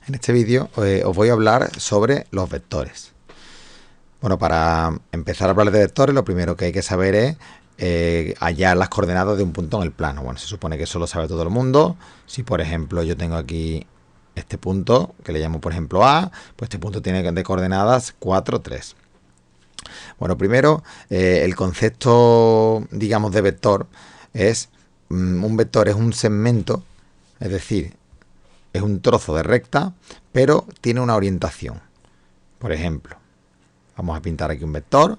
En este vídeo os voy a hablar sobre los vectores. Bueno, para empezar a hablar de vectores, lo primero que hay que saber es hallar las coordenadas de un punto en el plano. Bueno, se supone que eso lo sabe todo el mundo. Si, por ejemplo, yo tengo aquí este punto, que le llamo, por ejemplo, A, pues este punto tiene de coordenadas 4, 3. Bueno, primero, el concepto, digamos, de vector es, un vector es un segmento, es decir, es un trozo de recta, pero tiene una orientación. Por ejemplo, vamos a pintar aquí un vector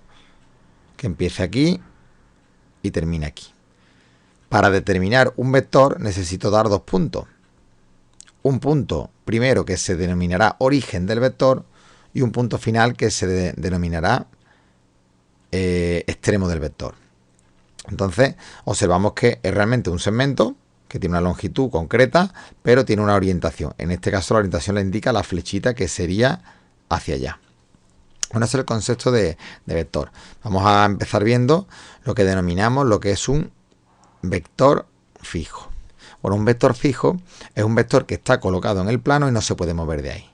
que empiece aquí y termine aquí. Para determinar un vector necesito dar dos puntos. Un punto primero que se denominará origen del vector y un punto final que se denominará extremo del vector. Entonces observamos que es realmente un segmento que tiene una longitud concreta, pero tiene una orientación. En este caso la orientación le indica la flechita que sería hacia allá. Bueno, ese es el concepto de vector. Vamos a empezar viendo lo que denominamos lo que es un vector fijo. Bueno, un vector fijo es un vector que está colocado en el plano y no se puede mover de ahí.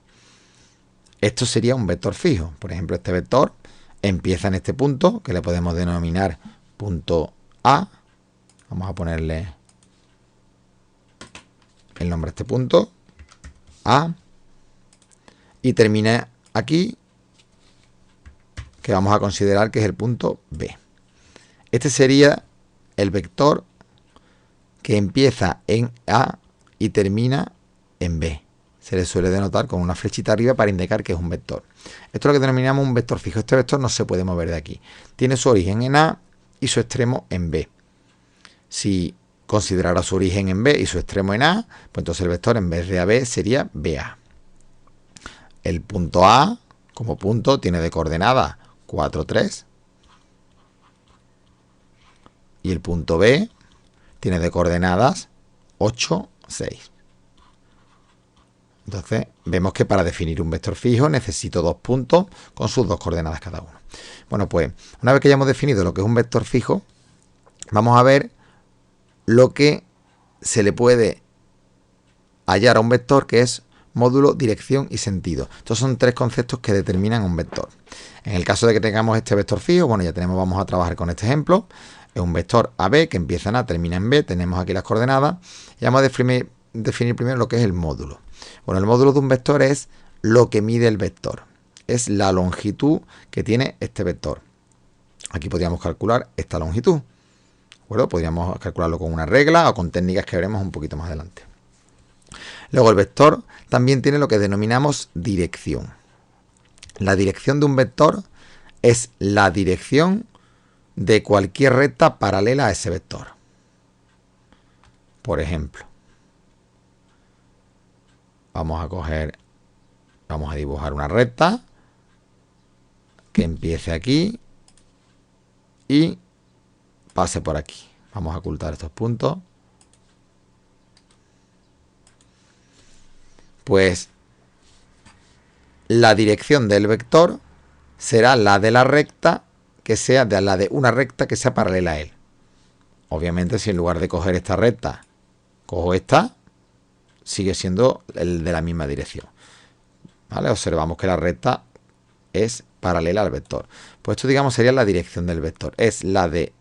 Esto sería un vector fijo. Por ejemplo, este vector empieza en este punto, que le podemos denominar punto A. Vamos a ponerle el nombre a este punto, A, y termina aquí, que vamos a considerar que es el punto B. Este sería el vector que empieza en A y termina en B. Se le suele denotar con una flechita arriba para indicar que es un vector. Esto es lo que denominamos un vector fijo. Este vector no se puede mover de aquí. Tiene su origen en A y su extremo en B. Si considerara su origen en B y su extremo en A, pues entonces el vector en vez de AB sería BA. El punto A, como punto, tiene de coordenada 4, 3. Y el punto B tiene de coordenadas 8, 6. Entonces vemos que para definir un vector fijo necesito dos puntos con sus dos coordenadas cada uno. Bueno, pues una vez que ya hemos definido lo que es un vector fijo, vamos a ver lo que se le puede hallar a un vector, que es módulo, dirección y sentido. Estos son tres conceptos que determinan un vector. En el caso de que tengamos este vector fijo, bueno, ya vamos a trabajar con este ejemplo. Es un vector AB que empieza en A, termina en B. Tenemos aquí las coordenadas. Y vamos a definir primero lo que es el módulo. Bueno, el módulo de un vector es lo que mide el vector. Es la longitud que tiene este vector. Aquí podríamos calcular esta longitud. ¿De acuerdo? Podríamos calcularlo con una regla o con técnicas que veremos un poquito más adelante. Luego el vector también tiene lo que denominamos dirección. La dirección de un vector es la dirección de cualquier recta paralela a ese vector. Por ejemplo, vamos a dibujar una recta que empiece aquí y pase por aquí. Vamos a ocultar estos puntos. Pues la dirección del vector será la de la recta que sea la de una recta que sea paralela a él. Obviamente, si en lugar de coger esta recta cojo esta, sigue siendo el de la misma dirección. ¿Vale? Observamos que la recta es paralela al vector. Pues esto, digamos, sería la dirección del vector. Es la de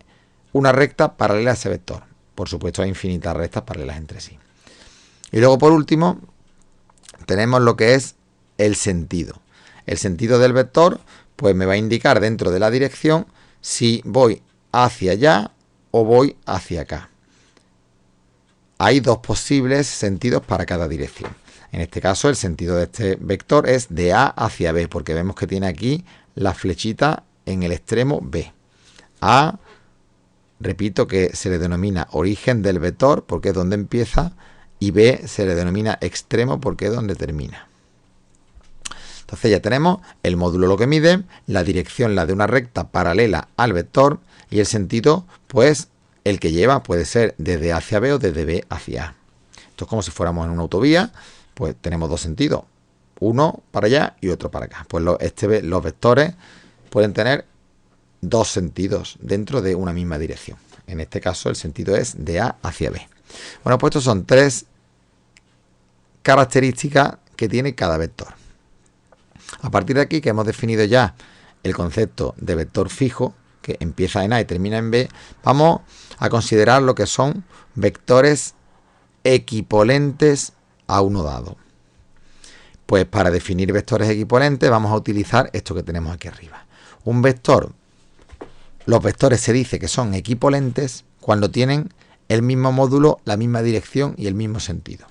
una recta paralela a ese vector. Por supuesto, hay infinitas rectas paralelas entre sí. Y luego, por último, tenemos lo que es el sentido. El sentido del vector, pues me va a indicar dentro de la dirección si voy hacia allá o voy hacia acá. Hay dos posibles sentidos para cada dirección. En este caso, el sentido de este vector es de A hacia B, porque vemos que tiene aquí la flechita en el extremo B. A, repito que se le denomina origen del vector, porque es donde empieza, y B se le denomina extremo, porque es donde termina. Entonces ya tenemos el módulo lo que mide, la dirección la de una recta paralela al vector, y el sentido, pues el que lleva puede ser desde A hacia B o desde B hacia A. Esto es como si fuéramos en una autovía, pues tenemos dos sentidos, uno para allá y otro para acá. Pues los vectores pueden tener dos sentidos dentro de una misma dirección. En este caso el sentido es de A hacia B. Bueno, pues estos son tres características que que tiene cada vector. A partir de aquí, que hemos definido ya el concepto de vector fijo, que empieza en A y termina en B, vamos a considerar lo que son vectores equipolentes a uno dado. Pues para definir vectores equipolentes vamos a utilizar esto que tenemos aquí arriba. Un vector, los vectores se dice que son equipolentes cuando tienen el mismo módulo, la misma dirección y el mismo sentido.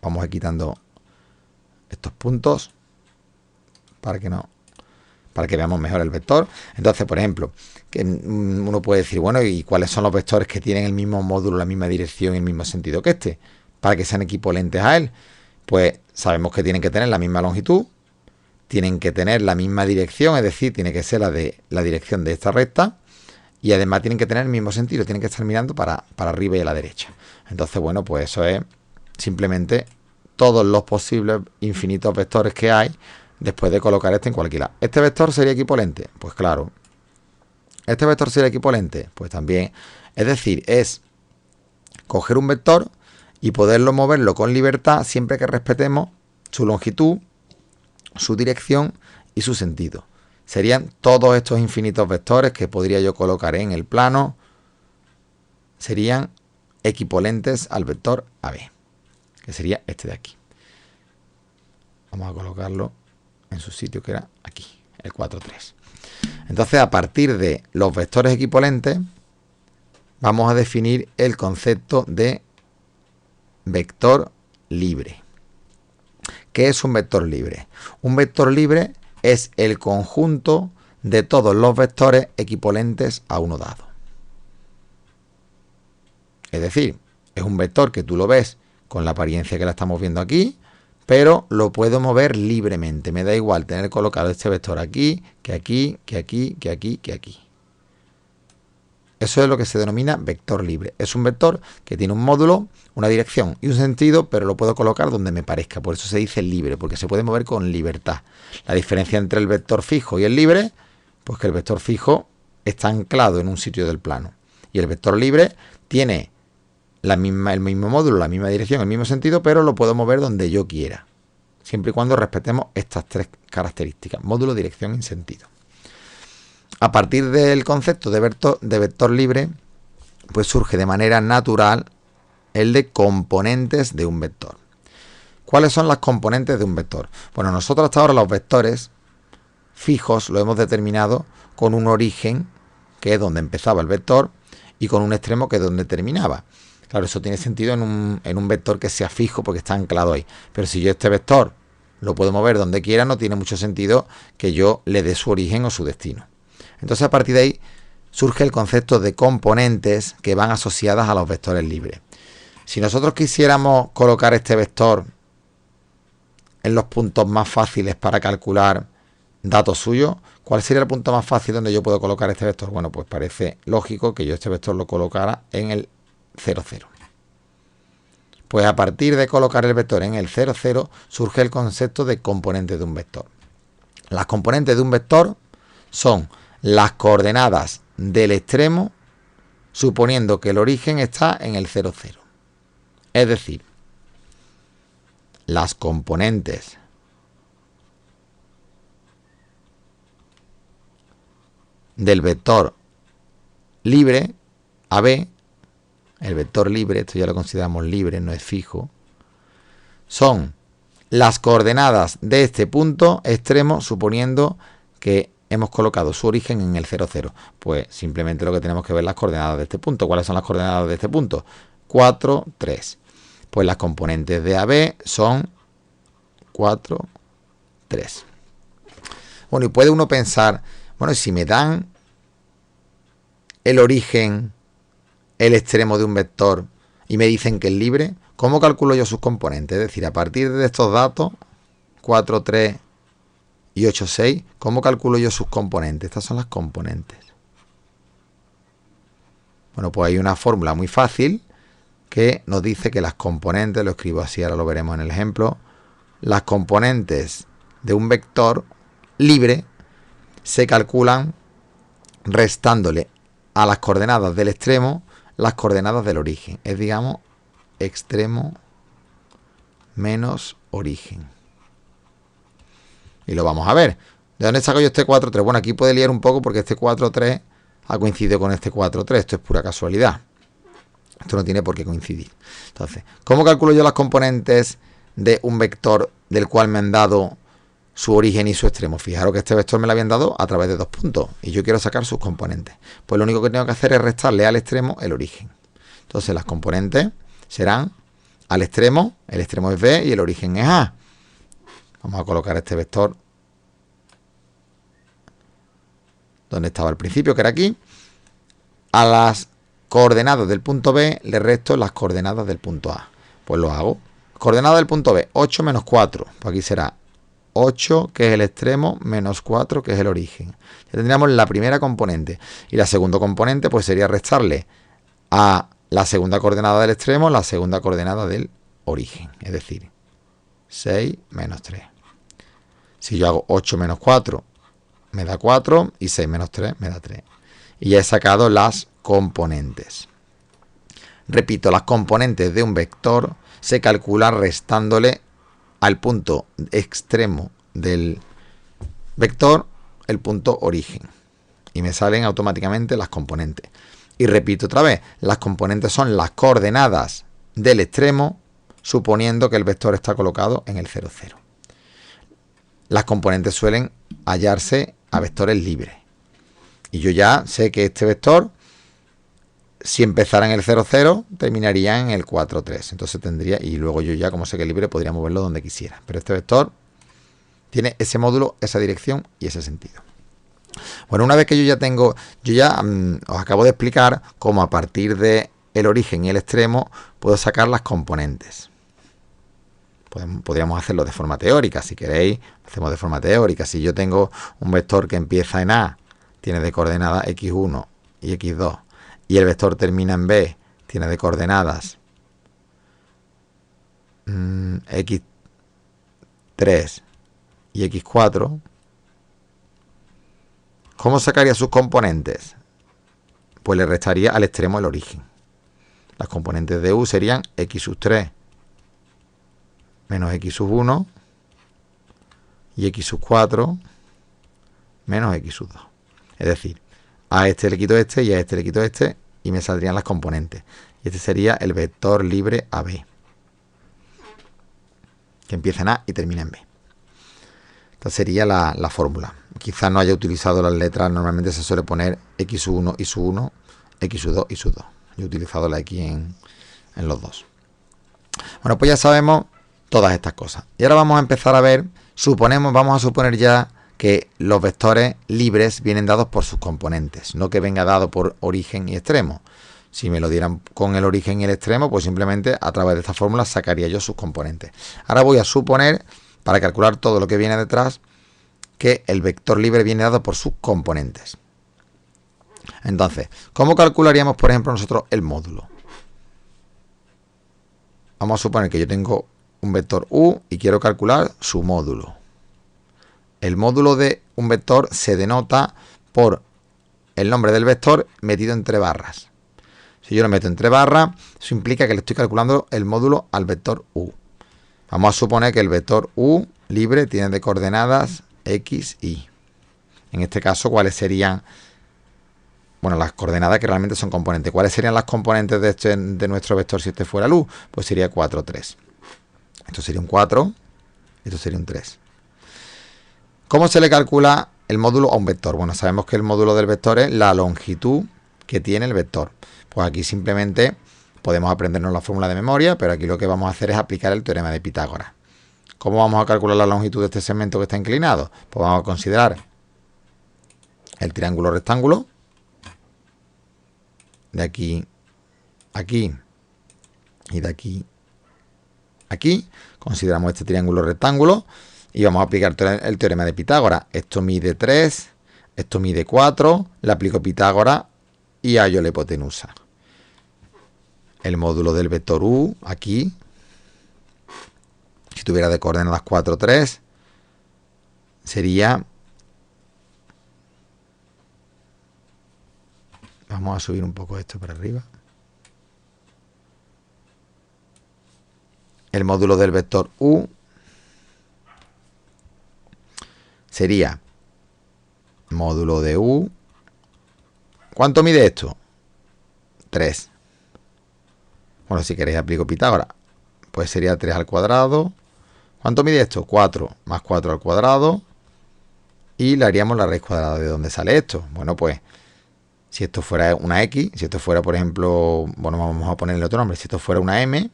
Vamos a ir quitando estos puntos para que veamos mejor el vector. Entonces, por ejemplo, que uno puede decir, bueno, ¿y cuáles son los vectores que tienen el mismo módulo, la misma dirección y el mismo sentido que este? Para que sean equipolentes a él. Pues sabemos que tienen que tener la misma longitud, tienen que tener la misma dirección, es decir, tiene que ser la dirección de esta recta, y además tienen que tener el mismo sentido, tienen que estar mirando para arriba y a la derecha. Entonces, bueno, pues eso es simplemente todos los posibles infinitos vectores que hay después de colocar este en cualquier lado. ¿Este vector sería equipolente? Pues claro. ¿Este vector sería equipolente? Pues también. Es decir, es coger un vector y poderlo moverlo con libertad siempre que respetemos su longitud, su dirección y su sentido. Serían todos estos infinitos vectores que podría yo colocar en el plano, serían equipolentes al vector AB, que sería este de aquí. Vamos a colocarlo en su sitio, que era aquí, el 4, 3. Entonces, a partir de los vectores equipolentes, vamos a definir el concepto de vector libre. ¿Qué es un vector libre? Un vector libre es el conjunto de todos los vectores equipolentes a uno dado. Es decir, es un vector que tú lo ves con la apariencia que la estamos viendo aquí, pero lo puedo mover libremente. Me da igual tener colocado este vector aquí, que aquí, que aquí, que aquí, que aquí. Eso es lo que se denomina vector libre. Es un vector que tiene un módulo, una dirección y un sentido, pero lo puedo colocar donde me parezca. Por eso se dice libre, porque se puede mover con libertad. La diferencia entre el vector fijo y el libre, pues que el vector fijo está anclado en un sitio del plano. Y el vector libre tiene el mismo módulo, la misma dirección, el mismo sentido, pero lo puedo mover donde yo quiera. Siempre y cuando respetemos estas tres características: módulo, dirección y sentido. A partir del concepto de vector libre, pues surge de manera natural el de componentes de un vector. ¿Cuáles son las componentes de un vector? Bueno, nosotros hasta ahora los vectores fijos lo hemos determinado con un origen, que es donde empezaba el vector, y con un extremo, que es donde terminaba. Claro, eso tiene sentido en un vector que sea fijo, porque está anclado ahí. Pero si yo este vector lo puedo mover donde quiera, no tiene mucho sentido que yo le dé su origen o su destino. Entonces, a partir de ahí surge el concepto de componentes que van asociadas a los vectores libres. Si nosotros quisiéramos colocar este vector en los puntos más fáciles para calcular datos suyos, ¿cuál sería el punto más fácil donde yo puedo colocar este vector? Bueno, pues parece lógico que yo este vector lo colocara en el 0, 0. Pues a partir de colocar el vector en el 0, 0, surge el concepto de componentes de un vector. Las componentes de un vector son las coordenadas del extremo, suponiendo que el origen está en el 0, 0. Es decir, las componentes del vector libre, AB, el vector libre, esto ya lo consideramos libre, no es fijo, son las coordenadas de este punto extremo, suponiendo que hemos colocado su origen en el 0, 0. Pues simplemente lo que tenemos que ver las coordenadas de este punto. ¿Cuáles son las coordenadas de este punto? 4, 3. Pues las componentes de AB son 4, 3. Bueno, y puede uno pensar, bueno, si me dan el origen, el extremo de un vector y me dicen que es libre, ¿cómo calculo yo sus componentes? Es decir, a partir de estos datos, 4, 3 y 8, 6, ¿cómo calculo yo sus componentes? Estas son las componentes. Bueno, pues hay una fórmula muy fácil que nos dice que las componentes, lo escribo así, ahora lo veremos en el ejemplo, las componentes de un vector libre se calculan restándole a las coordenadas del extremo las coordenadas del origen. Es, digamos, extremo menos origen. Y lo vamos a ver. ¿De dónde saco yo este 4,3? Bueno, aquí puede liar un poco porque este 4,3 ha coincidido con este 4,3. Esto es pura casualidad. Esto no tiene por qué coincidir. Entonces, ¿cómo calculo yo las componentes de un vector del cual me han dado su origen y su extremo? Fijaros que este vector me lo habían dado a través de 2 puntos y yo quiero sacar sus componentes. Pues lo único que tengo que hacer es restarle al extremo el origen. Entonces las componentes serán al extremo, el extremo es B y el origen es A. Vamos a colocar este vector donde estaba al principio, que era aquí. A las coordenadas del punto B le resto las coordenadas del punto A. Pues lo hago. Coordenada del punto B, 8 menos 4. Pues aquí será 8, que es el extremo, menos 4, que es el origen. Ya tendríamos la primera componente. Y la segunda componente, pues sería restarle a la segunda coordenada del extremo, la segunda coordenada del origen. Es decir, 6 menos 3. Si yo hago 8 menos 4, me da 4, y 6 menos 3 me da 3. Y ya he sacado las componentes. Repito, las componentes de un vector se calculan restándole al punto extremo del vector el punto origen. Y me salen automáticamente las componentes. Y repito otra vez, las componentes son las coordenadas del extremo, suponiendo que el vector está colocado en el 0, 0. Las componentes suelen hallarse a vectores libres. Y yo ya sé que este vector, si empezara en el 0, 0, terminaría en el 4, 3. Entonces tendría, y luego yo ya, como sé que es libre, podría moverlo donde quisiera. Pero este vector tiene ese módulo, esa dirección y ese sentido. Bueno, una vez que yo ya tengo, os acabo de explicar cómo a partir de el origen y el extremo puedo sacar las componentes. Podríamos hacerlo de forma teórica, si queréis, hacemos de forma teórica. Si yo tengo un vector que empieza en A, tiene de coordenadas x1 y x2, y el vector termina en B, tiene de coordenadas x3 y x4, ¿cómo sacaría sus componentes? Pues le restaría al extremo el origen. Las componentes de U serían x sub 3 menos x sub 1 y x sub 4 menos x sub 2. Es decir, a este le quito este y a este le quito este y me saldrían las componentes. Y este sería el vector libre AB, que empieza en A y termina en B. Esta sería la fórmula. Quizás no haya utilizado las letras, normalmente se suele poner x sub 1 y sub 1, x sub 2 y sub 2. Yo he utilizado la x en los dos. Bueno, pues ya sabemos todas estas cosas. Y ahora vamos a empezar a ver, vamos a suponer ya que los vectores libres vienen dados por sus componentes, no que venga dado por origen y extremo. Si me lo dieran con el origen y el extremo, pues simplemente a través de esta fórmula sacaría yo sus componentes. Ahora voy a suponer, para calcular todo lo que viene detrás, que el vector libre viene dado por sus componentes. Entonces, ¿cómo calcularíamos, por ejemplo, nosotros el módulo? Vamos a suponer que yo tengo un vector U y quiero calcular su módulo. El módulo de un vector se denota por el nombre del vector metido entre barras. Si yo lo meto entre barras, eso implica que le estoy calculando el módulo al vector U. Vamos a suponer que el vector U libre tiene de coordenadas X, Y. En este caso, ¿cuáles serían? Bueno, las coordenadas que realmente son componentes. ¿Cuáles serían las componentes de nuestro vector si este fuera el U? Pues sería 4, 3. Esto sería un 4, esto sería un 3. ¿Cómo se le calcula el módulo a un vector? Bueno, sabemos que el módulo del vector es la longitud que tiene el vector. Pues aquí simplemente podemos aprendernos la fórmula de memoria, pero aquí lo que vamos a hacer es aplicar el teorema de Pitágoras. ¿Cómo vamos a calcular la longitud de este segmento que está inclinado? Pues vamos a considerar el triángulo rectángulo, de aquí a aquí y de aquí a aquí. Consideramos este triángulo rectángulo y vamos a aplicar el teorema de Pitágoras. Esto mide 3, esto mide 4, le aplico Pitágoras y hallo la hipotenusa. El módulo del vector U, aquí, si tuviera de coordenadas 4, 3, sería... Vamos a subir un poco esto para arriba. El módulo del vector U sería módulo de u. ¿Cuánto mide esto? 3. Bueno, si queréis aplico Pitágoras. Pues sería 3 al cuadrado. ¿Cuánto mide esto? 4 más 4 al cuadrado. Y le haríamos la raíz cuadrada. ¿De dónde sale esto? Bueno, pues si esto fuera una x, si esto fuera, por ejemplo, bueno, vamos a ponerle otro nombre. Si esto fuera una m,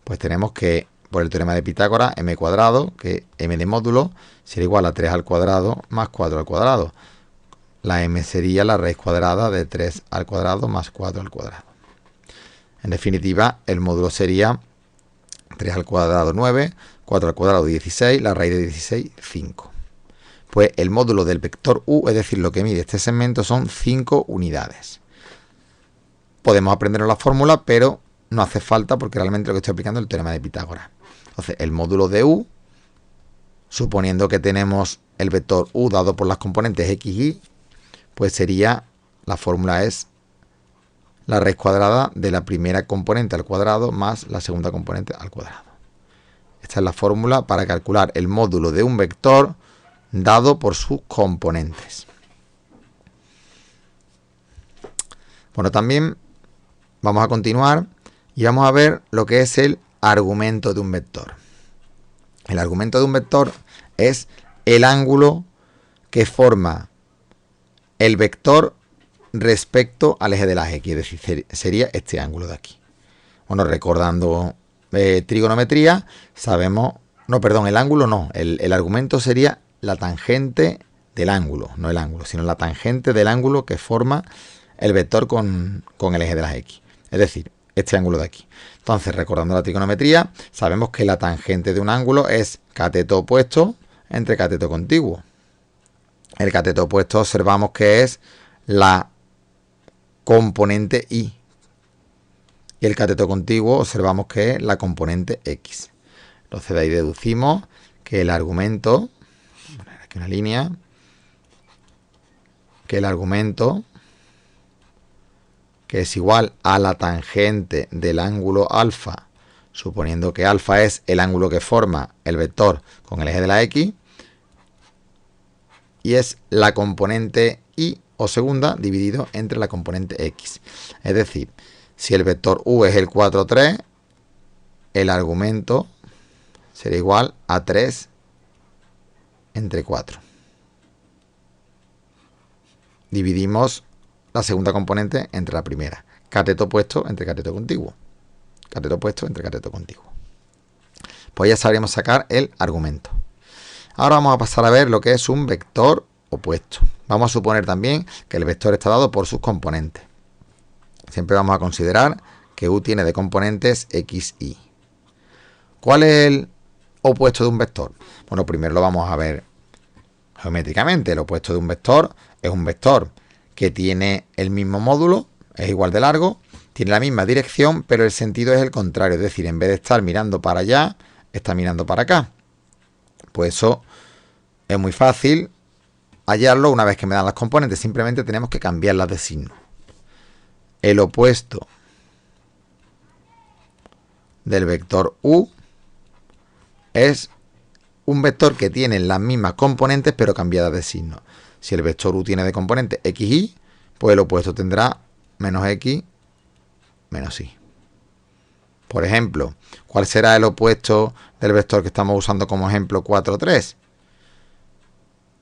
pues tenemos que, por el teorema de Pitágoras, m cuadrado, que m de módulo, sería igual a 3 al cuadrado más 4 al cuadrado. La m sería la raíz cuadrada de 3 al cuadrado más 4 al cuadrado. En definitiva, el módulo sería 3 al cuadrado 9, 4 al cuadrado 16, la raíz de 16, 5. Pues el módulo del vector u, es decir, lo que mide este segmento, son 5 unidades. Podemos aprendernos la fórmula, pero no hace falta porque realmente lo que estoy aplicando es el teorema de Pitágoras. Entonces, el módulo de u, suponiendo que tenemos el vector u dado por las componentes x, y, pues sería, la fórmula es la raíz cuadrada de la primera componente al cuadrado más la segunda componente al cuadrado. Esta es la fórmula para calcular el módulo de un vector dado por sus componentes. Bueno, también vamos a continuar y vamos a ver lo que es el argumento de un vector. El argumento de un vector es el ángulo que forma el vector respecto al eje de las x, es decir, sería este ángulo de aquí. Bueno, recordando trigonometría, sabemos, no, perdón, el ángulo no, el argumento sería la tangente del ángulo, no el ángulo, sino la tangente del ángulo que forma el vector con el eje de las x, es decir, este ángulo de aquí. Entonces, recordando la trigonometría, sabemos que la tangente de un ángulo es cateto opuesto entre cateto contiguo. El cateto opuesto observamos que es la componente y. Y el cateto contiguo observamos que es la componente x. Entonces de ahí deducimos que el argumento, voy a poner aquí una línea, que el argumento, que es igual a la tangente del ángulo alfa, suponiendo que alfa es el ángulo que forma el vector con el eje de la x, y es la componente y o segunda dividido entre la componente x. Es decir, si el vector u es el 4, 3, el argumento sería igual a 3 entre 4. Dividimos la segunda componente entre la primera. Cateto opuesto entre cateto contiguo. Cateto opuesto entre cateto contiguo. Pues ya sabríamos sacar el argumento. Ahora vamos a pasar a ver lo que es un vector opuesto. Vamos a suponer también que el vector está dado por sus componentes. Siempre vamos a considerar que u tiene de componentes x, y. ¿Cuál es el opuesto de un vector? Bueno, primero lo vamos a ver geométricamente. El opuesto de un vector es un vector que tiene el mismo módulo, es igual de largo, tiene la misma dirección, pero el sentido es el contrario. Es decir, en vez de estar mirando para allá, está mirando para acá. Pues eso es muy fácil hallarlo una vez que me dan las componentes. Simplemente tenemos que cambiarlas de signo. El opuesto del vector u es un vector que tiene las mismas componentes pero cambiadas de signo. Si el vector u tiene de componente x, y, pues el opuesto tendrá menos x menos y. Por ejemplo, ¿cuál será el opuesto del vector que estamos usando como ejemplo 4, 3?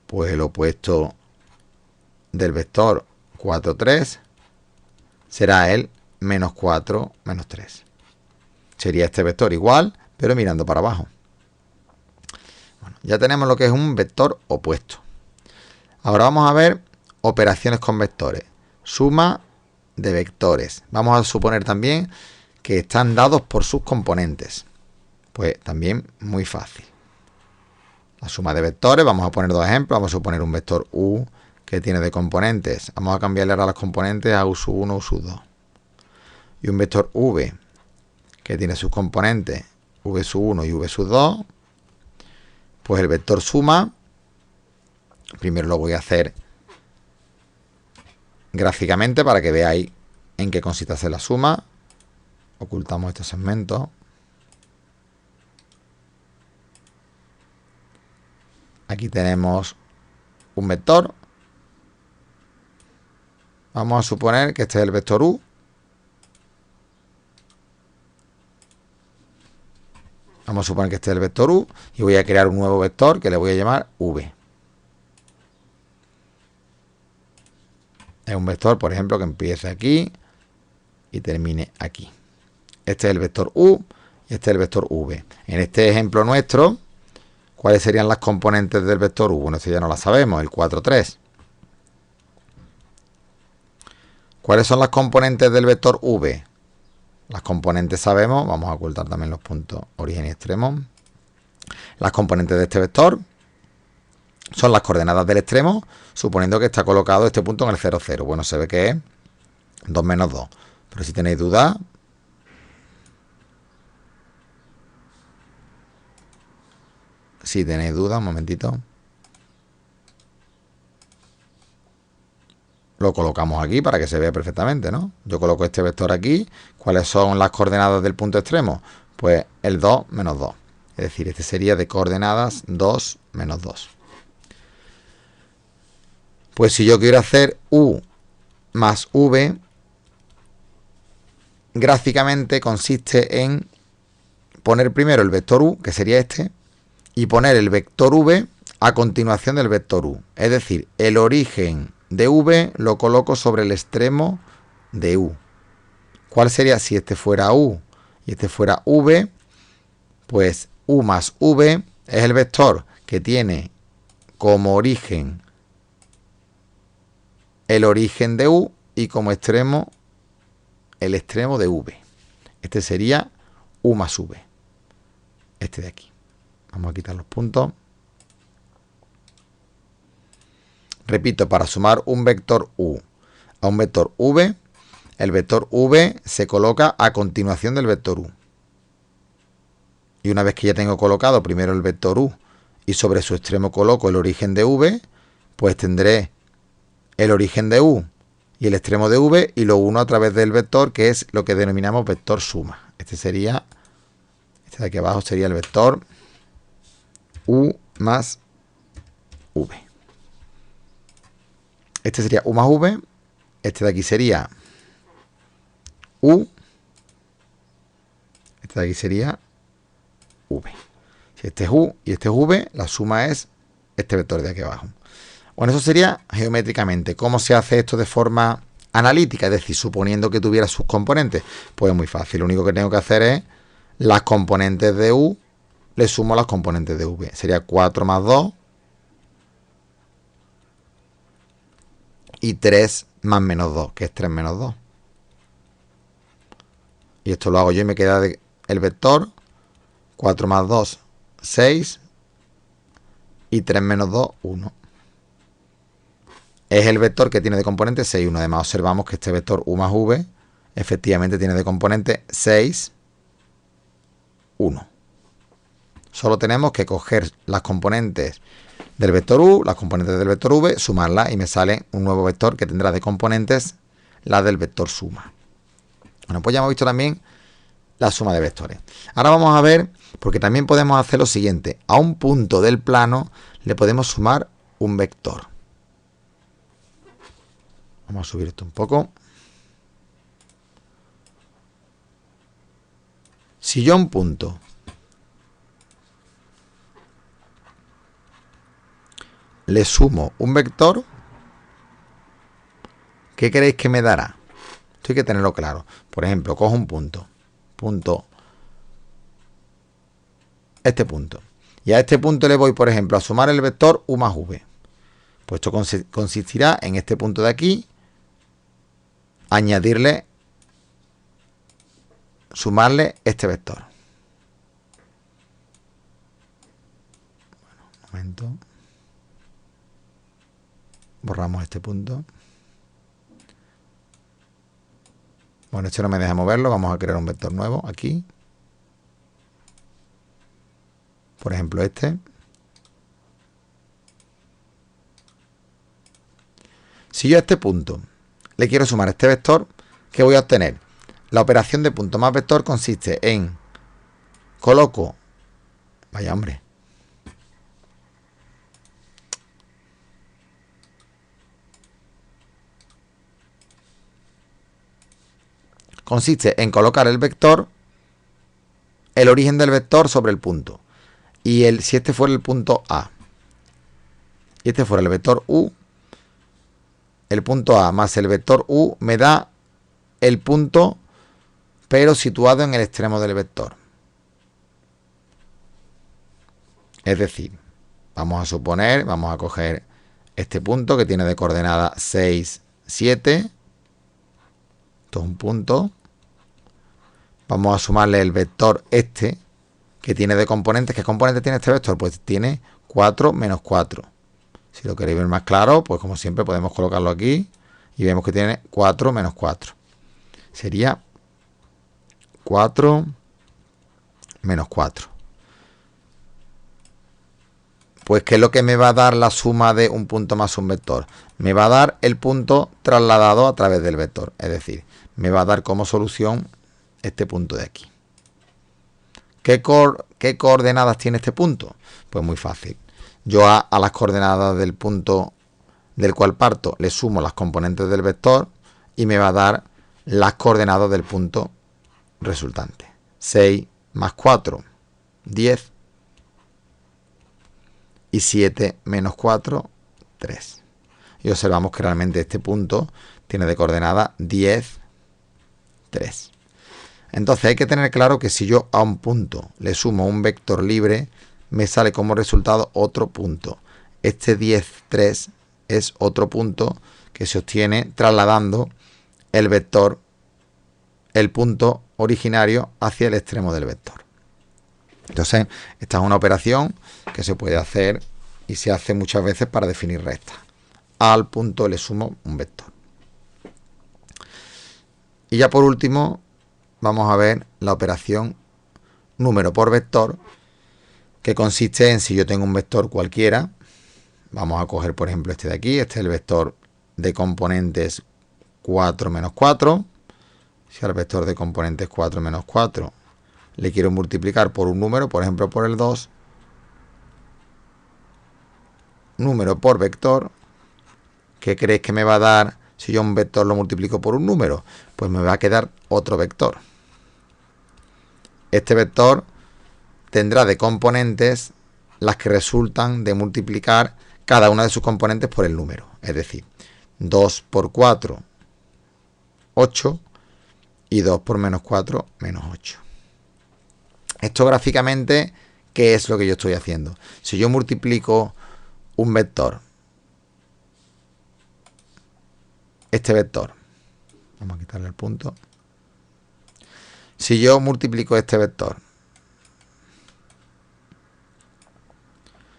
Pues el opuesto del vector 4, 3 será el menos 4, menos 3. Sería este vector igual, pero mirando para abajo. Bueno, ya tenemos lo que es un vector opuesto. Ahora vamos a ver operaciones con vectores. Suma de vectores. Vamos a suponer también que están dados por sus componentes. Pues también muy fácil. La suma de vectores, vamos a poner dos ejemplos. Vamos a suponer un vector u que tiene de componentes. Vamos a cambiarle ahora las componentes a u sub 1, u sub 2. Y un vector v que tiene sus componentes v sub 1 y v sub 2. Pues el vector suma, primero lo voy a hacer gráficamente para que veáis en qué consiste hacer la suma. Ocultamos estos segmentos. Aquí tenemos un vector. Vamos a suponer que este es el vector U. Vamos a suponer que este es el vector U y voy a crear un nuevo vector que le voy a llamar V. Es un vector, por ejemplo, que empiece aquí y termine aquí. Este es el vector U y este es el vector V. En este ejemplo nuestro, ¿cuáles serían las componentes del vector U? Bueno, esto ya no la sabemos, el 4, 3. ¿Cuáles son las componentes del vector V? Las componentes sabemos, vamos a ocultar también los puntos origen y extremo. Las componentes de este vector son las coordenadas del extremo, suponiendo que está colocado este punto en el 0, 0. Bueno, se ve que es 2 menos 2. Pero si tenéis duda, un momentito, lo colocamos aquí para que se vea perfectamente, ¿no? Yo coloco este vector aquí. ¿Cuáles son las coordenadas del punto extremo? Pues el 2 menos 2. Es decir, este sería de coordenadas 2 menos 2. Pues si yo quiero hacer U más V, gráficamente consiste en poner primero el vector U, que sería este, y poner el vector V a continuación del vector U. Es decir, el origen de V lo coloco sobre el extremo de U. ¿Cuál sería si este fuera U y este fuera V? Pues U más V es el vector que tiene como origen el origen de U y como extremo el extremo de V. Este sería U más V. Este de aquí. Vamos a quitar los puntos. Repito, para sumar un vector U a un vector V, el vector V se coloca a continuación del vector U. Y una vez que ya tengo colocado primero el vector U y sobre su extremo coloco el origen de V, pues tendré el origen de U y el extremo de V y lo uno a través del vector, que es lo que denominamos vector suma. Este de aquí abajo sería el vector U más V. Este sería U más V. Este de aquí sería U. Este de aquí sería V. Si este es U y este es V, la suma es este vector de aquí abajo. Bueno, eso sería geométricamente. ¿Cómo se hace esto de forma analítica? Es decir, suponiendo que tuviera sus componentes. Pues es muy fácil. Lo único que tengo que hacer es las componentes de U, le sumo las componentes de V. Sería 4 más 2 y 3 más menos 2, que es 3 menos 2. Y esto lo hago yo y me queda el vector 4 más 2, 6 y 3 menos 2, 1. Es el vector que tiene de componente 6, 1. Además observamos que este vector U más V efectivamente tiene de componente 6, 1. Solo tenemos que coger las componentes del vector U, las componentes del vector V, sumarlas y me sale un nuevo vector que tendrá de componentes la del vector suma. Bueno, pues ya hemos visto también la suma de vectores. Ahora vamos a ver, porque también podemos hacer lo siguiente. A un punto del plano le podemos sumar un vector. Vamos a subir esto un poco. Si yo a un punto le sumo un vector, ¿qué creéis que me dará? Esto hay que tenerlo claro. Por ejemplo, cojo un punto. Este punto. Y a este punto le voy, por ejemplo, a sumar el vector U más V. Pues esto consistirá en este punto de aquí, sumarle este vector. Bueno, un momento. Borramos este punto. Bueno, este no me deja moverlo. Vamos a crear un vector nuevo aquí. Por ejemplo, este. Si yo a este punto le quiero sumar este vector, ¿qué voy a obtener? La operación de punto más vector consiste en coloco... Vaya hombre. Consiste en colocar el vector, el origen del vector sobre el punto. Y si este fuera el punto A, y este fuera el vector U, el punto A más el vector U me da el punto, pero situado en el extremo del vector. Es decir, vamos a suponer, vamos a coger este punto que tiene de coordenada 6, 7. Esto es un punto. Vamos a sumarle el vector este, que tiene de componentes. ¿Qué componentes tiene este vector? Pues tiene 4 menos 4. Si lo queréis ver más claro, pues como siempre podemos colocarlo aquí y vemos que tiene 4 menos 4. Sería 4 menos 4. Pues ¿qué es lo que me va a dar la suma de un punto más un vector? Me va a dar el punto trasladado a través del vector. Es decir, me va a dar como solución este punto de aquí. ¿Qué coordenadas tiene este punto? Pues muy fácil. Yo a las coordenadas del punto del cual parto le sumo las componentes del vector y me va a dar las coordenadas del punto resultante. 6 más 4, 10. Y 7 menos 4, 3. Y observamos que realmente este punto tiene de coordenada 10, 3. Entonces hay que tener claro que si yo a un punto le sumo un vector libre, me sale como resultado otro punto. Este 10, 3 es otro punto que se obtiene trasladando el vector, el punto originario hacia el extremo del vector. Entonces, esta es una operación que se puede hacer y se hace muchas veces para definir rectas. Al punto le sumo un vector. Y ya por último, vamos a ver la operación número por vector, que consiste en, si yo tengo un vector cualquiera, vamos a coger por ejemplo este de aquí, este es el vector de componentes 4 menos 4. Si al vector de componentes 4 menos 4 le quiero multiplicar por un número, por ejemplo por el 2, número por vector, ¿qué creéis que me va a dar si yo un vector lo multiplico por un número? Pues me va a quedar otro vector. Este vector tendrá de componentes las que resultan de multiplicar cada una de sus componentes por el número. Es decir, 2 por 4, 8, y 2 por menos 4, menos 8. Esto gráficamente, ¿qué es lo que yo estoy haciendo? Si yo multiplico un vector, este vector, vamos a quitarle el punto. Si yo multiplico este vector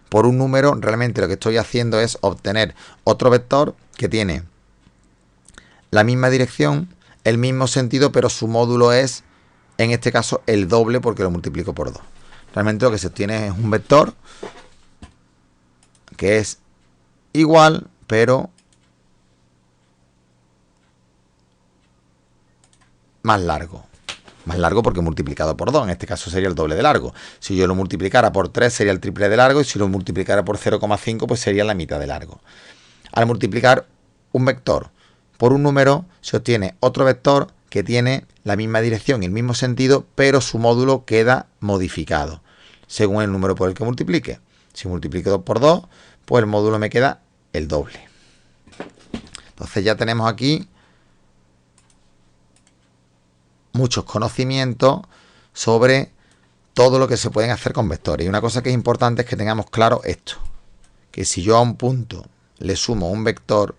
por un número, realmente lo que estoy haciendo es obtener otro vector que tiene la misma dirección, el mismo sentido, pero su módulo es, en este caso, el doble porque lo multiplico por 2. Realmente lo que se obtiene es un vector que es igual, pero más largo. Más largo porque multiplicado por 2, en este caso sería el doble de largo. Si yo lo multiplicara por 3 sería el triple de largo, y si lo multiplicara por 0,5 pues sería la mitad de largo. Al multiplicar un vector por un número se obtiene otro vector que tiene la misma dirección y el mismo sentido, pero su módulo queda modificado según el número por el que multiplique. Si multiplico 2 por 2, pues el módulo me queda el doble. Entonces ya tenemos aquí muchos conocimientos sobre todo lo que se pueden hacer con vectores. Y una cosa que es importante es que tengamos claro esto, que si yo a un punto le sumo un vector,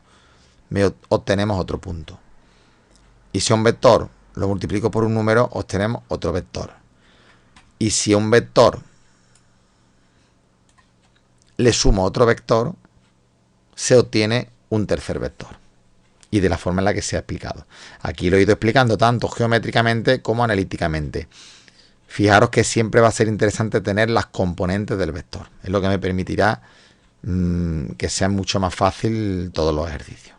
obtenemos otro punto. Y si a un vector lo multiplico por un número, obtenemos otro vector. Y si a un vector le sumo otro vector, se obtiene un tercer vector. Y de la forma en la que se ha explicado. Aquí lo he ido explicando tanto geométricamente como analíticamente. Fijaros que siempre va a ser interesante tener las componentes del vector. Es lo que me permitirá que sea mucho más fácil todos los ejercicios.